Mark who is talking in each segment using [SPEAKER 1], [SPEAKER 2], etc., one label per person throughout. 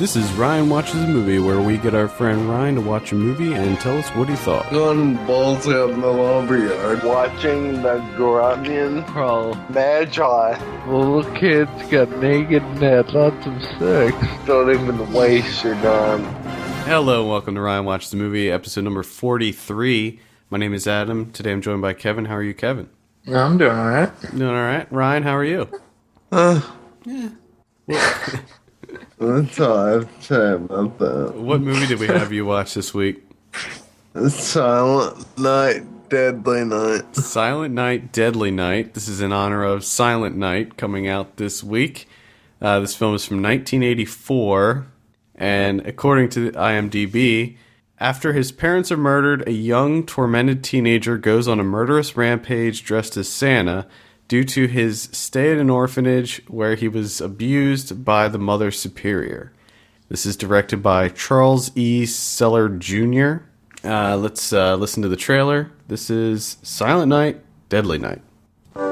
[SPEAKER 1] This is Ryan Watches a Movie, where we get our friend Ryan to watch a movie and tell us what he thought.
[SPEAKER 2] Gun balls out in the lumberyard. Watching the Grunion Pro Magi. Little kids got naked and had lots of sex. Don't even waste your time.
[SPEAKER 1] Hello, welcome to Ryan Watches a Movie, episode number 43. My name is Adam. Today I'm joined by Kevin. How are you, Kevin?
[SPEAKER 3] I'm doing alright.
[SPEAKER 1] Doing alright. Ryan, how are you?
[SPEAKER 2] Yeah. That's all I have to say about that.
[SPEAKER 1] What movie did we have you watch this week?
[SPEAKER 2] Silent Night, Deadly Night.
[SPEAKER 1] Silent Night, Deadly Night. This is in honor of Silent Night coming out this week. This film is from 1984, and according to IMDb, after his parents are murdered, a young, tormented teenager goes on a murderous rampage dressed as Santa due to his stay at an orphanage where he was abused by the Mother Superior. This is directed by Charles E. Seller Jr. Let's listen to the trailer. This is Silent Night, Deadly Night.
[SPEAKER 4] 'Twas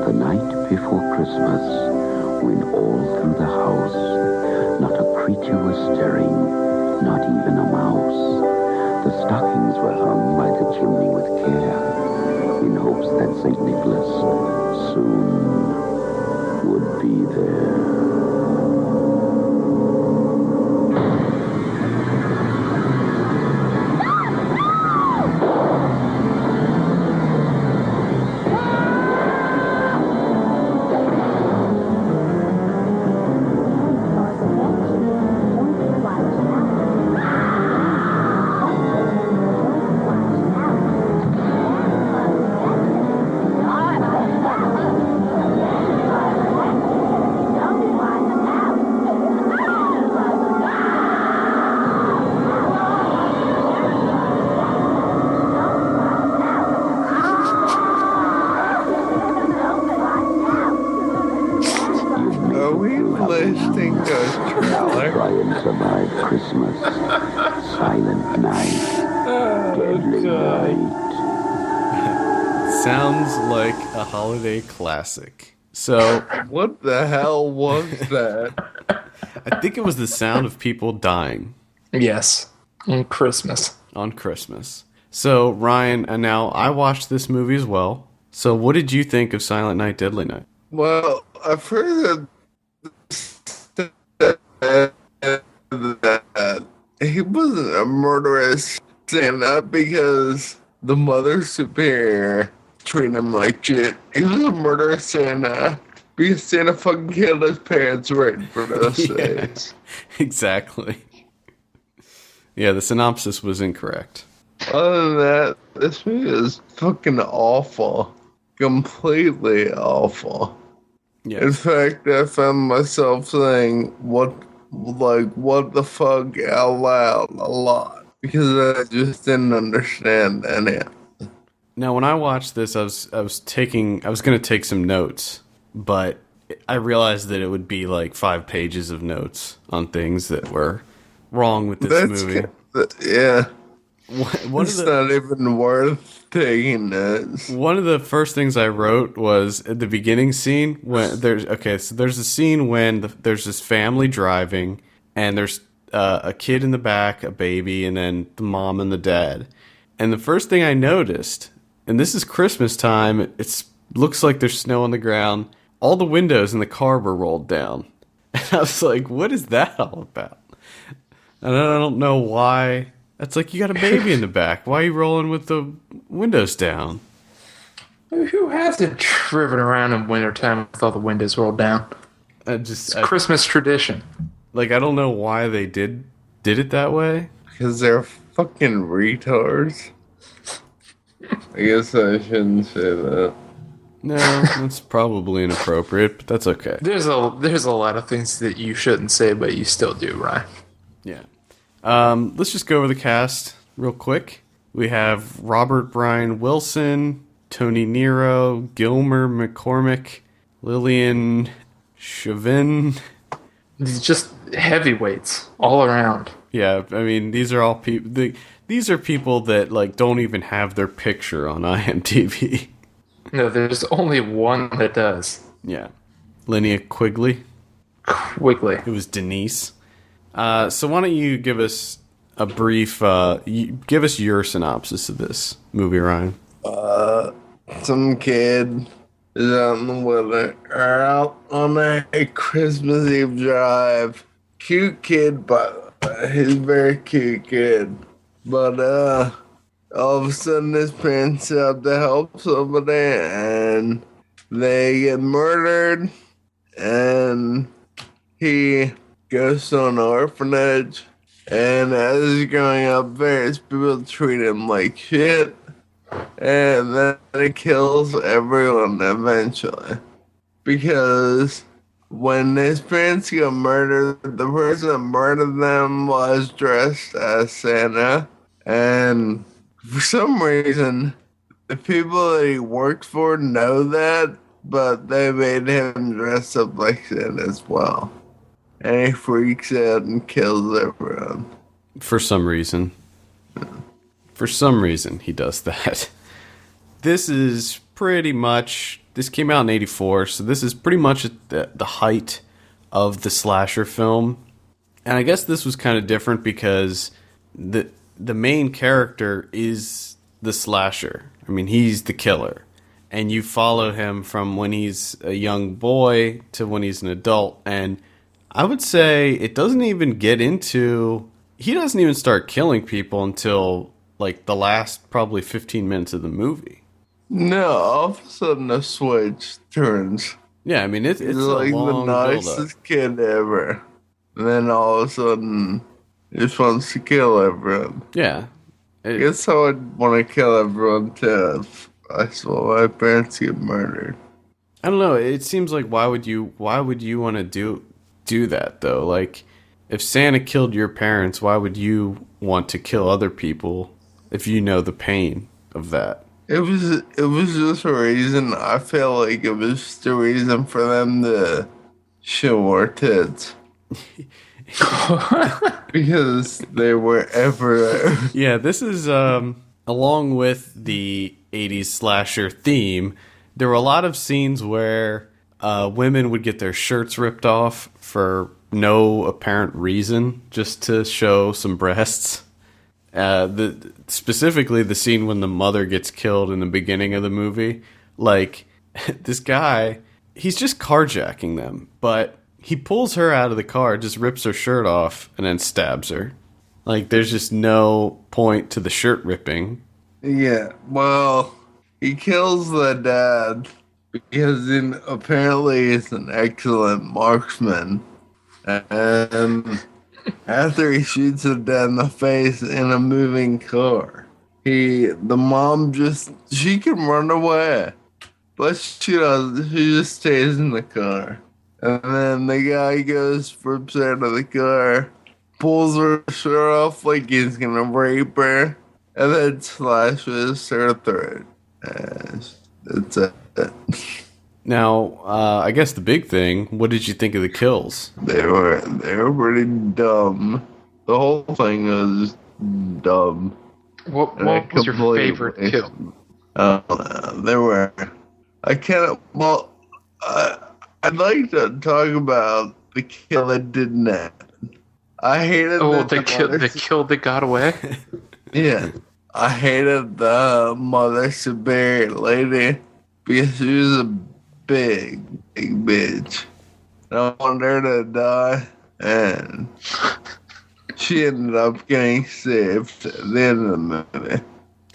[SPEAKER 4] the night before Christmas, when all through the house not a creature was stirring, not even a mouse. The stockings were hung by the chimney with care, in hopes that St. Nicholas soon would be there. Brian survived Christmas. Silent Night. Deadly Night.
[SPEAKER 1] Sounds like a holiday classic. So,
[SPEAKER 2] What the hell was that?
[SPEAKER 1] I think it was the sound of people dying
[SPEAKER 3] Yes. On Christmas.
[SPEAKER 1] on Christmas. So, Ryan, and now I watched this movie as well. So, what did you think of Silent Night, Deadly Night?
[SPEAKER 2] Well, I've heard that he wasn't a murderous Santa because the Mother Superior treated him like shit. He was a murderous Santa because Santa fucking killed his parents right in front of us.
[SPEAKER 1] Yeah, exactly. Yeah, the synopsis was incorrect.
[SPEAKER 2] Other than that, this movie is fucking awful. Completely awful.
[SPEAKER 1] Yeah.
[SPEAKER 2] In fact, I found myself saying, what the fuck out loud a lot. Because I just didn't understand any of it.
[SPEAKER 1] Now, when I watched this, I was going to take some notes, but I realized that it would be like 5 pages of notes on things that were wrong with this movie.
[SPEAKER 2] Yeah.
[SPEAKER 1] It's
[SPEAKER 2] not even worth taking notes.
[SPEAKER 1] One of the first things I wrote was at the beginning scene when there's a scene when there's this family driving and there's a kid in the back, a baby, and then the mom and the dad. And the first thing I noticed, and this is Christmas time, it looks like there's snow on the ground. All the windows in the car were rolled down. And I was like, what is that all about? And I don't know why. It's like, you got a baby in the back. Why are you rolling with the windows down?
[SPEAKER 3] Who has it driven around in wintertime with all the windows rolled down? It's Christmas tradition.
[SPEAKER 1] Like, I don't know why they did it that way.
[SPEAKER 2] Because they're fucking retards. I guess I shouldn't say that.
[SPEAKER 1] No, that's probably inappropriate, but that's okay.
[SPEAKER 3] There's a lot of things that you shouldn't say, but you still do, Ryan.
[SPEAKER 1] Yeah. Let's just go over the cast real quick. We have Robert Brian Wilson, Tony Nero, Gilmer McCormick, Lillian Chauvin.
[SPEAKER 3] Just heavyweights all around.
[SPEAKER 1] Yeah, I mean, these are all people. these are people that like don't even have their picture on IMDb.
[SPEAKER 3] No, there's only one that does.
[SPEAKER 1] Yeah. Linnea Quigley.
[SPEAKER 3] Quigley.
[SPEAKER 1] It was Denise. So why don't you give us a brief, give us your synopsis of this movie, Ryan.
[SPEAKER 2] Some kid is out in the weather, or out on a Christmas Eve drive. Cute kid, but he's a very cute kid. But all of a sudden his parents have to help somebody and they get murdered, and he goes to an orphanage, and as he's growing up, various people treat him like shit, and then it kills everyone eventually. Because when his parents got murdered, the person that murdered them was dressed as Santa, and for some reason, the people that he worked for know that, but they made him dress up like Santa as well. And he freaks out and kills everyone.
[SPEAKER 1] For some reason. For some reason, he does that. This is pretty much... This came out in 1984, so this is pretty much at the height of the slasher film. And I guess this was kind of different because the main character is the slasher. I mean, he's the killer. And you follow him from when he's a young boy to when he's an adult. And I would say it doesn't even get into... He doesn't even start killing people until, like, the last probably 15 minutes of the movie.
[SPEAKER 2] No, all of a sudden the switch turns.
[SPEAKER 1] Yeah, I mean, it's
[SPEAKER 2] like
[SPEAKER 1] a long
[SPEAKER 2] the nicest kid ever. And then all of a sudden, he just wants to kill everyone.
[SPEAKER 1] Yeah.
[SPEAKER 2] I guess I would want to kill everyone too if I saw my parents get murdered.
[SPEAKER 1] I don't know. It seems like why would you want to do that though? Like, if Santa killed your parents, why would you want to kill other people if you know the pain of that?
[SPEAKER 2] It was just a reason. I feel like it was just a reason for them to show our tits. Because they were everywhere.
[SPEAKER 1] Yeah, this is, along with the 80s slasher theme, there were a lot of scenes where women would get their shirts ripped off for no apparent reason, just to show some breasts. Specifically the scene when the mother gets killed in the beginning of the movie. Like, this guy, he's just carjacking them, but he pulls her out of the car, just rips her shirt off, and then stabs her. Like, there's just no point to the shirt ripping.
[SPEAKER 2] Yeah, well, he kills the dad because apparently he's an excellent marksman. And after he shoots the dad in the face in a moving car, the mom she can run away. But she doesn't. She just stays in the car. And then the guy rips her out of the car, pulls her shirt off like he's gonna rape her, and then slashes her throat. That's it.
[SPEAKER 1] Now, I guess the big thing, what did you think of the kills?
[SPEAKER 2] They were pretty dumb. The whole thing was dumb.
[SPEAKER 3] What was your favorite kill?
[SPEAKER 2] There were. I'd like to talk about the kill that didn't happen. I hated
[SPEAKER 3] the kill that got away?
[SPEAKER 2] Yeah. I hated the Mother Superior lady because she was a big bitch. I wanted her to die, and she ended up getting saved at the end of the movie.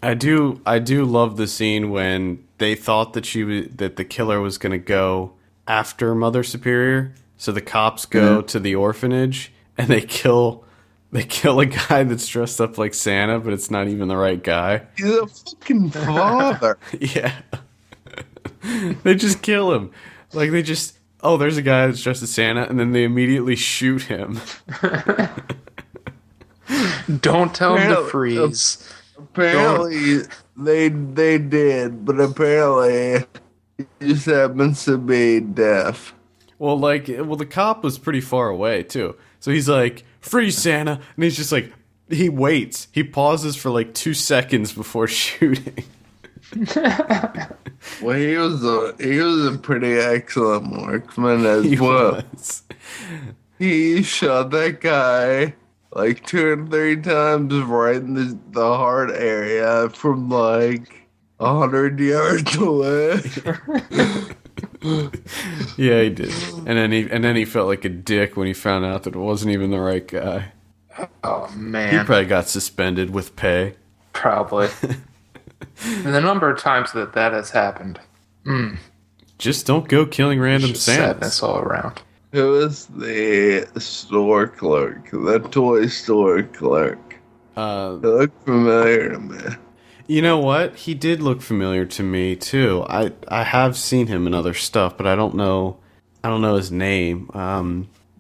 [SPEAKER 1] I do love the scene when they thought that the killer was going to go after Mother Superior. So the cops go to the orphanage and they kill a guy that's dressed up like Santa, but it's not even the right guy.
[SPEAKER 2] He's a fucking father.
[SPEAKER 1] Yeah. They just kill him. Like, there's a guy that's dressed as Santa, and then they immediately shoot him.
[SPEAKER 3] Don't tell him to freeze.
[SPEAKER 2] Apparently, they did, but apparently he just happens to be deaf.
[SPEAKER 1] Well, the cop was pretty far away, too. So he's like, freeze, Santa. And he's just like, He waits. He pauses for like 2 seconds before shooting.
[SPEAKER 2] Well, he was a pretty excellent marksman as
[SPEAKER 1] He
[SPEAKER 2] well.
[SPEAKER 1] was.
[SPEAKER 2] He shot that guy like 2 or 3 times right in the heart area from like 100 yards away.
[SPEAKER 1] Yeah, he did. And then he felt like a dick when he found out that it wasn't even the right guy.
[SPEAKER 3] Oh,
[SPEAKER 1] He
[SPEAKER 3] man.
[SPEAKER 1] probably got suspended with pay.
[SPEAKER 3] Probably. And the number of times that has happened.
[SPEAKER 1] Just don't go killing random
[SPEAKER 3] Just
[SPEAKER 1] Santas.
[SPEAKER 3] sadness all around.
[SPEAKER 2] It was the store clerk, the toy store clerk. It looked familiar to me.
[SPEAKER 1] You know what? He did look familiar to me too. I have seen him in other stuff, but I don't know his name.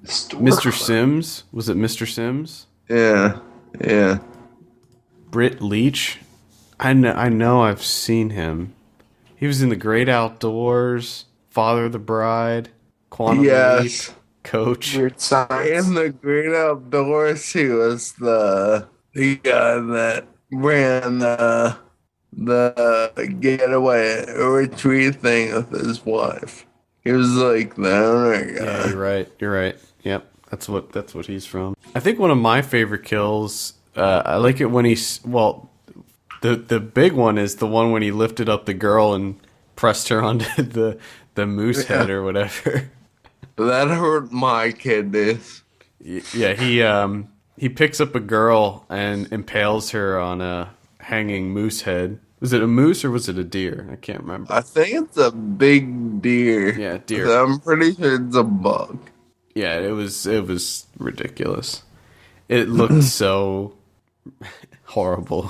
[SPEAKER 1] Mr. Sims? Was it Mr. Sims?
[SPEAKER 2] Yeah.
[SPEAKER 1] Britt Leach? I know I've seen him. He was in The Great Outdoors, Father of the Bride, Quantum Leap, Coach.
[SPEAKER 3] Weird Science.
[SPEAKER 2] In the Great Outdoors, he was the guy that ran the getaway retreat thing with his wife. He was like the owner guy.
[SPEAKER 1] Yeah, you're right. Yep, that's what he's from. I think one of my favorite kills. I like it when the big one is the one when he lifted up the girl and pressed her onto the moose head or whatever.
[SPEAKER 2] That hurt my kidneys.
[SPEAKER 1] Yeah, he picks up a girl and impales her on a hanging moose head. Was it a moose or was it a deer? I can't remember.
[SPEAKER 2] I think it's a big deer.
[SPEAKER 1] Yeah, deer.
[SPEAKER 2] I'm pretty sure it's a bug.
[SPEAKER 1] Yeah, it was ridiculous. It looked so horrible.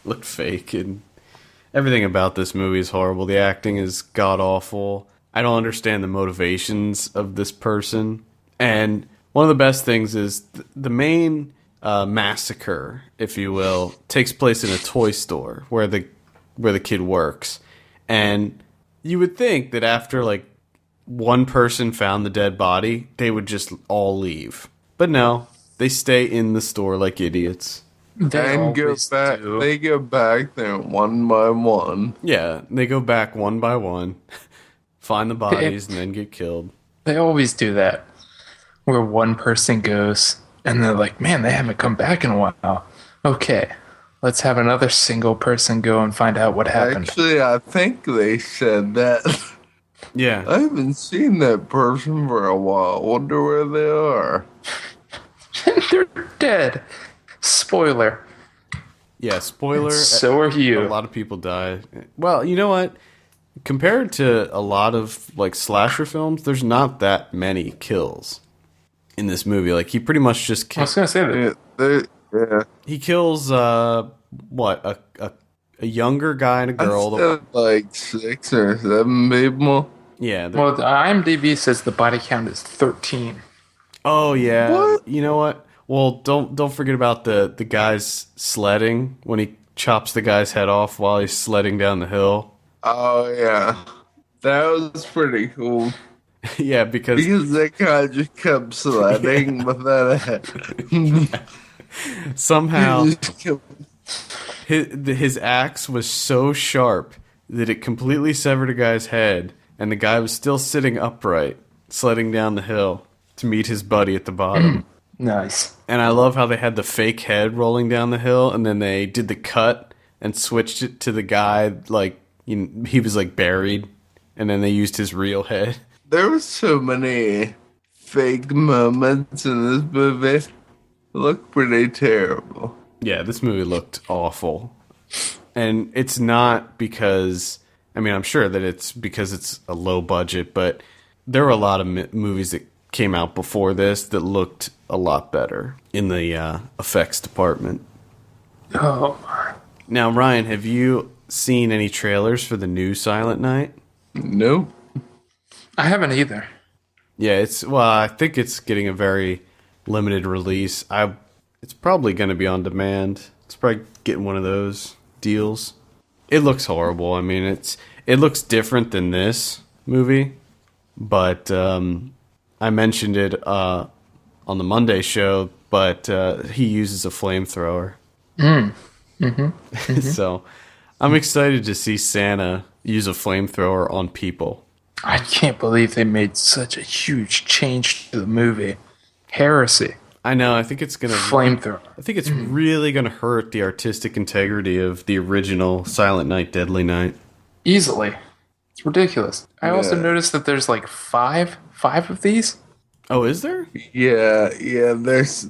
[SPEAKER 1] It looked fake, and everything about this movie is horrible. The acting is god-awful. I don't understand the motivations of this person. And one of the best things is the main massacre, if you will, takes place in a toy store where the kid works. And you would think that after like one person found the dead body, they would just all leave. But no, they stay in the store like idiots.
[SPEAKER 3] They
[SPEAKER 2] go back there one by one.
[SPEAKER 1] Yeah, they go back one by one, find the bodies, and then get killed.
[SPEAKER 3] They always do that. Where one person goes, and they're like, man, they haven't come back in a while. Okay, let's have another single person go and find out what happened.
[SPEAKER 2] Actually, I think they said that.
[SPEAKER 1] Yeah.
[SPEAKER 2] I haven't seen that person for a while. Wonder where they are.
[SPEAKER 3] They're dead. Spoiler.
[SPEAKER 1] Yeah, spoiler.
[SPEAKER 3] So are you.
[SPEAKER 1] A lot of people die. Well, you know what? Compared to a lot of like slasher films, there's not that many kills in this movie. Like he pretty much just kills.
[SPEAKER 3] I was gonna say that.
[SPEAKER 2] Yeah.
[SPEAKER 1] He kills what a younger guy and a girl.
[SPEAKER 2] I said like 6 or 7 people.
[SPEAKER 1] Yeah.
[SPEAKER 3] Well, the IMDb says the body count is 13.
[SPEAKER 1] Oh yeah.
[SPEAKER 2] What?
[SPEAKER 1] You know what? Well, don't forget about the guy's sledding when he chops the guy's head off while he's sledding down the hill.
[SPEAKER 2] Oh yeah, that was pretty cool.
[SPEAKER 1] Yeah, because
[SPEAKER 2] that guy just kept sledding without a head.
[SPEAKER 1] somehow
[SPEAKER 2] He just kept-
[SPEAKER 1] his axe was so sharp that it completely severed a guy's head, and the guy was still sitting upright, sledding down the hill to meet his buddy at the bottom.
[SPEAKER 3] Nice.
[SPEAKER 1] And I love how they had the fake head rolling down the hill, and then they did the cut and switched it to the guy like he was like buried, and then they used his real head.
[SPEAKER 2] There were so many fake moments in this movie. It looked pretty terrible.
[SPEAKER 1] Yeah, this movie looked awful. And it's not because, I mean, I'm sure that it's because it's a low budget, but there were a lot of movies that came out before this that looked a lot better in the effects department.
[SPEAKER 3] Oh.
[SPEAKER 1] Now, Ryan, have you seen any trailers for the new Silent Night?
[SPEAKER 2] Nope.
[SPEAKER 3] I haven't either.
[SPEAKER 1] Yeah, I think it's getting a very limited release. It's probably going to be on demand. It's probably getting one of those deals. It looks horrible. I mean, it looks different than this movie, but I mentioned it on the Monday show but he uses a flamethrower. So I'm excited to see Santa use a flamethrower on people.
[SPEAKER 3] I can't believe they made such a huge change to the movie. Heresy.
[SPEAKER 1] I know. I think it's gonna
[SPEAKER 3] Flamethrower.
[SPEAKER 1] I think it's really gonna hurt the artistic integrity of the original Silent Night, Deadly Night.
[SPEAKER 3] Easily. It's ridiculous. I also
[SPEAKER 2] Yeah.
[SPEAKER 3] noticed that there's like five of these.
[SPEAKER 1] Oh, is there?
[SPEAKER 2] Yeah, that's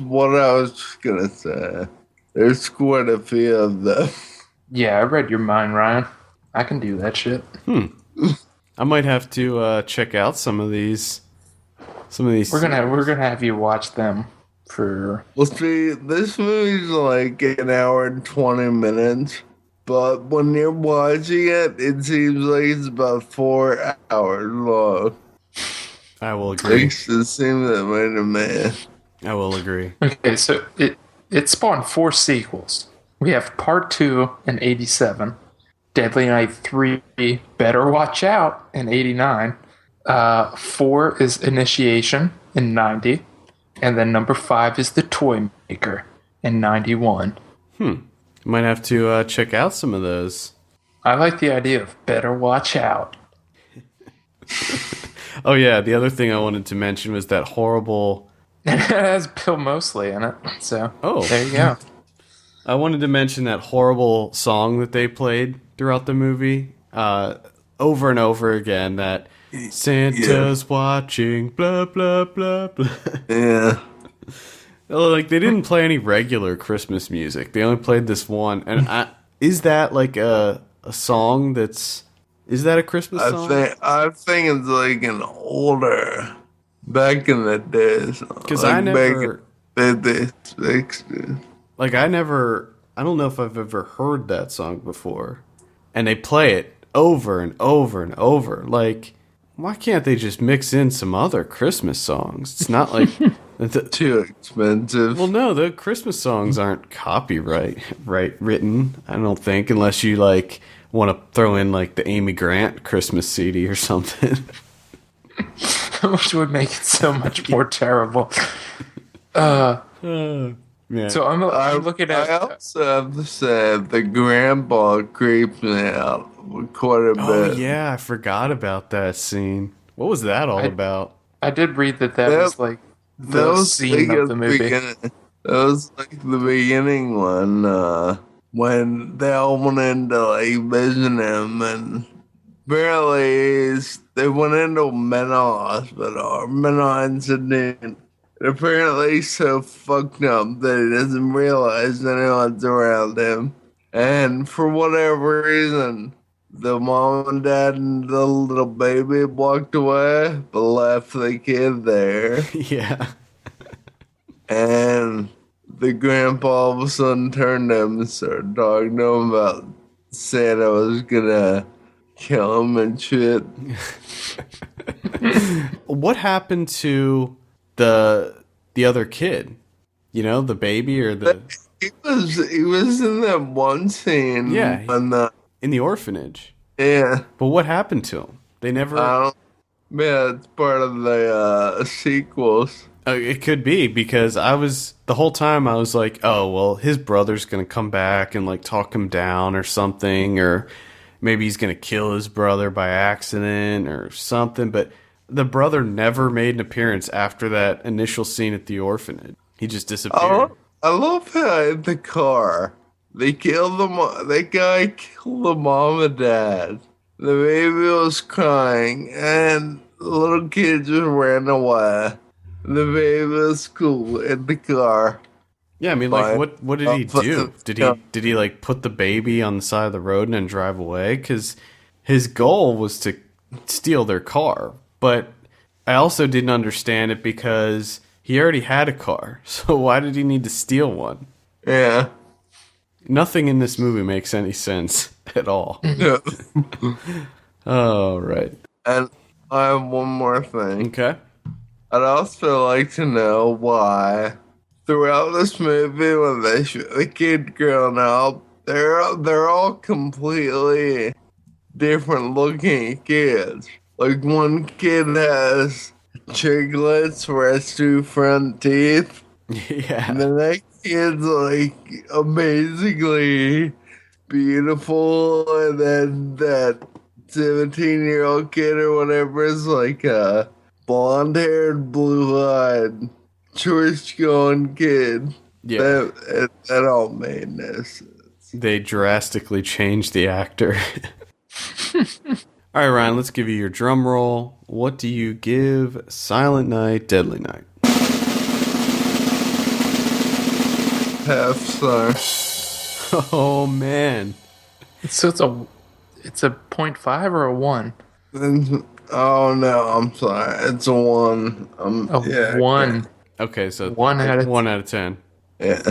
[SPEAKER 2] what I was gonna say. There's quite a few of them.
[SPEAKER 3] Yeah, I read your mind, Ryan. I can do that shit.
[SPEAKER 1] I might have to check out some of these.
[SPEAKER 3] We're gonna have you watch them for.
[SPEAKER 2] Well, see, this movie's like an hour and 20 minutes, but when you're watching it, it seems like it's about 4 hours long.
[SPEAKER 1] I will agree.
[SPEAKER 2] Makes it seem that way to me.
[SPEAKER 1] I will agree.
[SPEAKER 3] Okay, so it spawned 4 sequels. We have Part 2 in '87, Deadly Night 3, Better Watch Out in '89. 4 is Initiation in '90, and then number 5 is The Toy Maker in '91.
[SPEAKER 1] Might have to check out some of those.
[SPEAKER 3] I like the idea of Better Watch Out.
[SPEAKER 1] Oh yeah, the other thing I wanted to mention was that horrible.
[SPEAKER 3] It has Bill Moseley in it, so there you go.
[SPEAKER 1] I wanted to mention that horrible song that they played throughout the movie, over and over again. That Santa's watching, blah blah blah blah.
[SPEAKER 2] Yeah.
[SPEAKER 1] Like they didn't play any regular Christmas music. They only played this one. And is that like a song that's? Is that a Christmas song?
[SPEAKER 2] I think it's like an older, back in the days.
[SPEAKER 1] Because
[SPEAKER 2] like
[SPEAKER 1] I never.
[SPEAKER 2] Back in the 60s.
[SPEAKER 1] Like I don't know if I've ever heard that song before. And they play it over and over and over. Like, why can't they just mix in some other Christmas songs? It's not like
[SPEAKER 2] Too expensive.
[SPEAKER 1] well, no, the Christmas songs aren't copyright written, I don't think, unless you like want to throw in like the Amy Grant Christmas CD or something.
[SPEAKER 3] Which would make it so much more terrible.
[SPEAKER 1] Yeah.
[SPEAKER 3] So I'm looking at.
[SPEAKER 2] I also have to say the grandpa creeps me out quite a
[SPEAKER 1] Oh
[SPEAKER 2] bit.
[SPEAKER 1] yeah, I forgot about that scene. What was that all about?
[SPEAKER 3] I did read that was like the scene of the movie.
[SPEAKER 2] That was like the beginning one, when they all went in to like visit him, and apparently they went into a mental hospital or mental institute. And apparently he's so fucked up that he doesn't realize anyone's around him. And for whatever reason, the mom and dad and the little baby walked away, but left the kid there.
[SPEAKER 1] Yeah.
[SPEAKER 2] And the grandpa all of a sudden turned to him and started talking to him about Santa was gonna kill him and shit.
[SPEAKER 1] What happened to the other kid? You know, the baby or the
[SPEAKER 2] He was in that one scene.
[SPEAKER 1] Yeah.
[SPEAKER 2] On the,
[SPEAKER 1] in the orphanage.
[SPEAKER 2] yeah.
[SPEAKER 1] But what happened to him? They never.
[SPEAKER 2] Yeah, it's part of the sequels.
[SPEAKER 1] It could be, because the whole time I was like, oh well, his brother's gonna come back and like talk him down or something, or maybe he's gonna kill his brother by accident or something. But the brother never made an appearance after that initial scene at the orphanage. He just disappeared.
[SPEAKER 2] I love how in the car they killed that guy killed the mom and dad. The baby was crying, and the little kid just ran away. The baby was cool in the car.
[SPEAKER 1] Yeah, I mean, like, what did he do? Did he like put the baby on the side of the road and then drive away? Because his goal was to steal their car. But I also didn't understand it because he already had a car. So why did he need to steal one?
[SPEAKER 2] Yeah.
[SPEAKER 1] Nothing in this movie makes any sense at all.
[SPEAKER 2] Yeah.
[SPEAKER 1] Oh, right.
[SPEAKER 2] And I have one more thing.
[SPEAKER 1] Okay.
[SPEAKER 2] I'd also like to know why throughout this movie, when they show the kid growing up, they're all completely different looking kids. Like one kid has chiglets for his 2 front teeth.
[SPEAKER 1] Yeah.
[SPEAKER 2] And then that kid's like amazingly beautiful, and then that 17-year-old kid or whatever is like a blonde-haired, blue-eyed, church-going kid.
[SPEAKER 1] Yeah.
[SPEAKER 2] That all made no sense.
[SPEAKER 1] They drastically changed the actor. All right, Ryan, let's give you your drum roll. What do you give Silent Night, Deadly Night?
[SPEAKER 2] Half star.
[SPEAKER 1] Oh, man.
[SPEAKER 3] So it's a 0.5 or a 1?
[SPEAKER 2] Oh no, I'm sorry. It's a 1.
[SPEAKER 3] A 1.
[SPEAKER 1] Okay, so
[SPEAKER 3] 1 out of
[SPEAKER 1] 1 out of 10.
[SPEAKER 2] Yeah.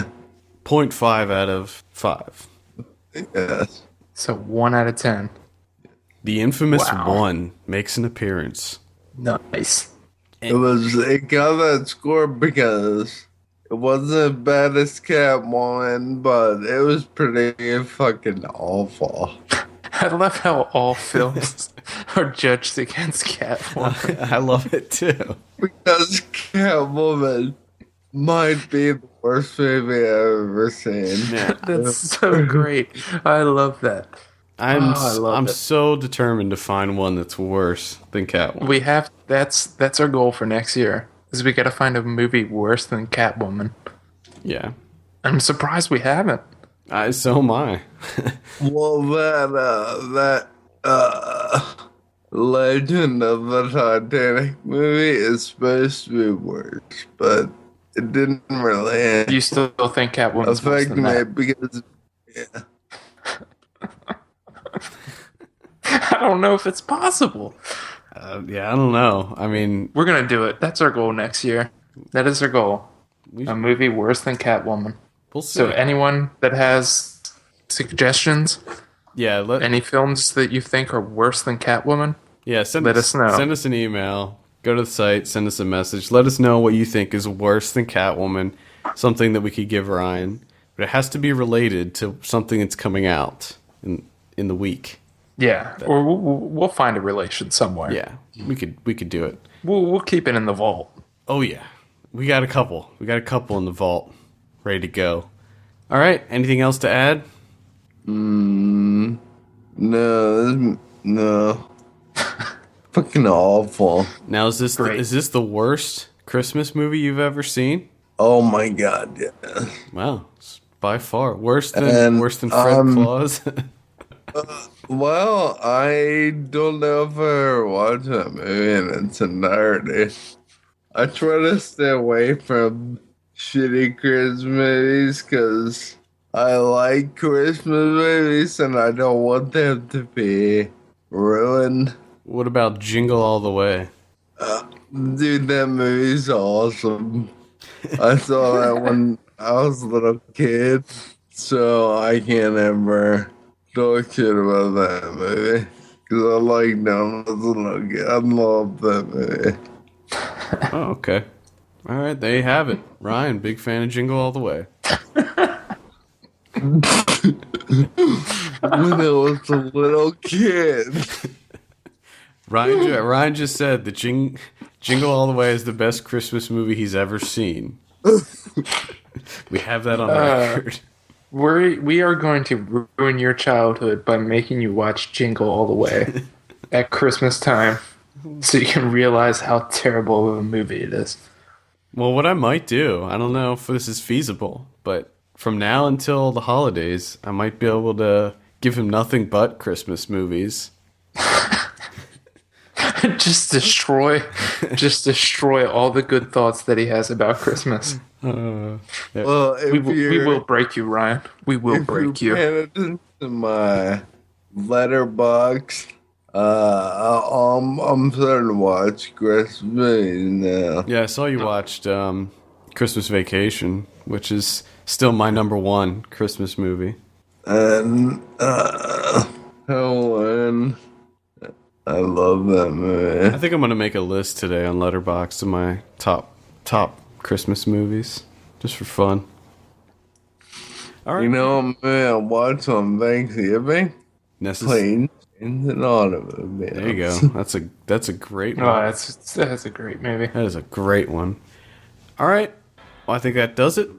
[SPEAKER 1] 0.5 out of 5.
[SPEAKER 2] Yes.
[SPEAKER 3] So 1 out of 10.
[SPEAKER 1] The infamous
[SPEAKER 3] Wow.
[SPEAKER 1] 1 makes an appearance.
[SPEAKER 3] Nice.
[SPEAKER 2] It got that score because it wasn't as bad as Catwoman, but it was pretty fucking awful.
[SPEAKER 3] I love how all films are judged against Catwoman.
[SPEAKER 1] I love it too.
[SPEAKER 2] Because Catwoman might be the worst movie I've ever seen.
[SPEAKER 1] Yeah.
[SPEAKER 3] That's so great. I love that. I love
[SPEAKER 1] I'm
[SPEAKER 3] it.
[SPEAKER 1] so determined to find one that's worse than Catwoman.
[SPEAKER 3] We have that's our goal for next year. Is we got to find a movie worse than Catwoman.
[SPEAKER 1] Yeah.
[SPEAKER 3] I'm surprised we haven't.
[SPEAKER 1] So am I.
[SPEAKER 2] Well, that Legend of the Titanic movie is supposed to be worse, but it didn't really
[SPEAKER 3] You still think Catwoman's worse
[SPEAKER 2] affect
[SPEAKER 3] than
[SPEAKER 2] me
[SPEAKER 3] that?
[SPEAKER 2] because, yeah.
[SPEAKER 3] I don't know if it's possible.
[SPEAKER 1] Yeah, I don't know. I mean,
[SPEAKER 3] We're gonna do it. That's our goal next year. That is our goal.
[SPEAKER 1] we,
[SPEAKER 3] A movie worse than Catwoman.
[SPEAKER 1] we'll see.
[SPEAKER 3] So anyone that has suggestions,
[SPEAKER 1] yeah,
[SPEAKER 3] any films that you think are worse than Catwoman,
[SPEAKER 1] send
[SPEAKER 3] let us know.
[SPEAKER 1] Send us an email. Go to the site. Send us a message. Let us know what you think is worse than Catwoman. Something that we could give Ryan, but it has to be related to something that's coming out in the week.
[SPEAKER 3] yeah, or we'll find a relation somewhere.
[SPEAKER 1] Yeah, we could do it.
[SPEAKER 3] We'll keep it in the vault.
[SPEAKER 1] Oh yeah, we got a couple. We got a couple in the vault, ready to go. All right. Anything else to add?
[SPEAKER 2] No. Fucking awful.
[SPEAKER 1] Now is this
[SPEAKER 3] Great.
[SPEAKER 1] the worst Christmas movie you've ever seen?
[SPEAKER 2] Oh my god, yeah.
[SPEAKER 1] Wow, it's by far worse than
[SPEAKER 2] And,
[SPEAKER 1] Fred Claus.
[SPEAKER 2] Well, I don't know if I ever watched that movie in its entirety. I try to stay away from shitty Christmas movies because I like Christmas movies and I don't want them to be ruined.
[SPEAKER 1] What about Jingle All the Way?
[SPEAKER 2] Dude, that movie's awesome. I saw that when I was a little kid, so I can't ever talk shit about that movie. Because I liked them as a little kid. I love that movie.
[SPEAKER 1] Oh, okay. All right, there you have it. Ryan, big fan of Jingle All the Way.
[SPEAKER 2] When I was a little kid.
[SPEAKER 1] Ryan just said that Jingle All the Way is the best Christmas movie he's ever seen. We have that on record.
[SPEAKER 3] We are going to ruin your childhood by making you watch Jingle All the Way at Christmas time, so you can realize how terrible of a movie it is.
[SPEAKER 1] Well, what I might do, I don't know if this is feasible, but from now until the holidays, I might be able to give him nothing but Christmas movies.
[SPEAKER 3] just destroy all the good thoughts that he has about Christmas.
[SPEAKER 2] Well,
[SPEAKER 3] We will break you, Ryan. We will break you.
[SPEAKER 2] Paying attention to my letterbox. I'm starting to watch Christmas movies now.
[SPEAKER 1] Yeah, I saw you watched Christmas Vacation, which is still my number one Christmas movie.
[SPEAKER 2] And Helen, I love that movie.
[SPEAKER 1] I think I'm going to make a list today on Letterboxd of my top Christmas movies, just for fun. All right.
[SPEAKER 2] You know, man, watch on Thanksgiving. Planes, Trains, and Automobiles.
[SPEAKER 1] There you go. That's a great one.
[SPEAKER 3] Oh, that's a great movie.
[SPEAKER 1] That is a great one. All right. Well, I think that does it.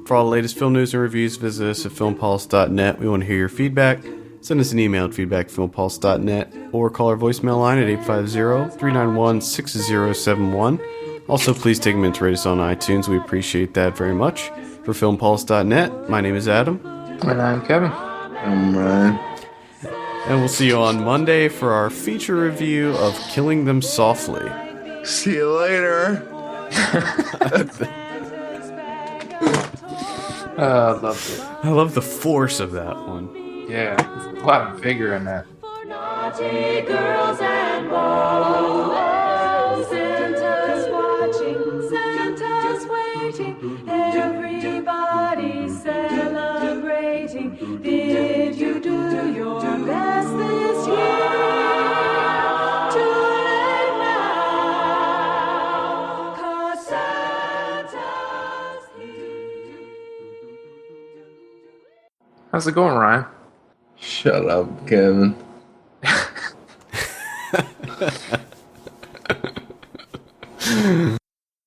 [SPEAKER 1] For all the latest film news and reviews, visit us at filmpulse.net. We want to hear your feedback. Send us an email at feedback@filmpulse.net or call our voicemail line at 850-391-6071. Also, please take a minute to rate us on iTunes. We appreciate that very much. For filmpulse.net, my name is Adam.
[SPEAKER 3] And I'm Kevin.
[SPEAKER 2] I'm Ryan.
[SPEAKER 1] And we'll see you on Monday for our feature review of Killing Them Softly.
[SPEAKER 2] See you later.
[SPEAKER 3] I loved it.
[SPEAKER 1] I love the force of that one.
[SPEAKER 3] Yeah, there's a lot of vigor in that.
[SPEAKER 5] For naughty girls and boys, Santa's watching, Santa's waiting, everybody's celebrating. Did you do your best this year? Too late now, 'cause Santa's here.
[SPEAKER 3] How's it going, Ryan?
[SPEAKER 2] Shut up, Kevin.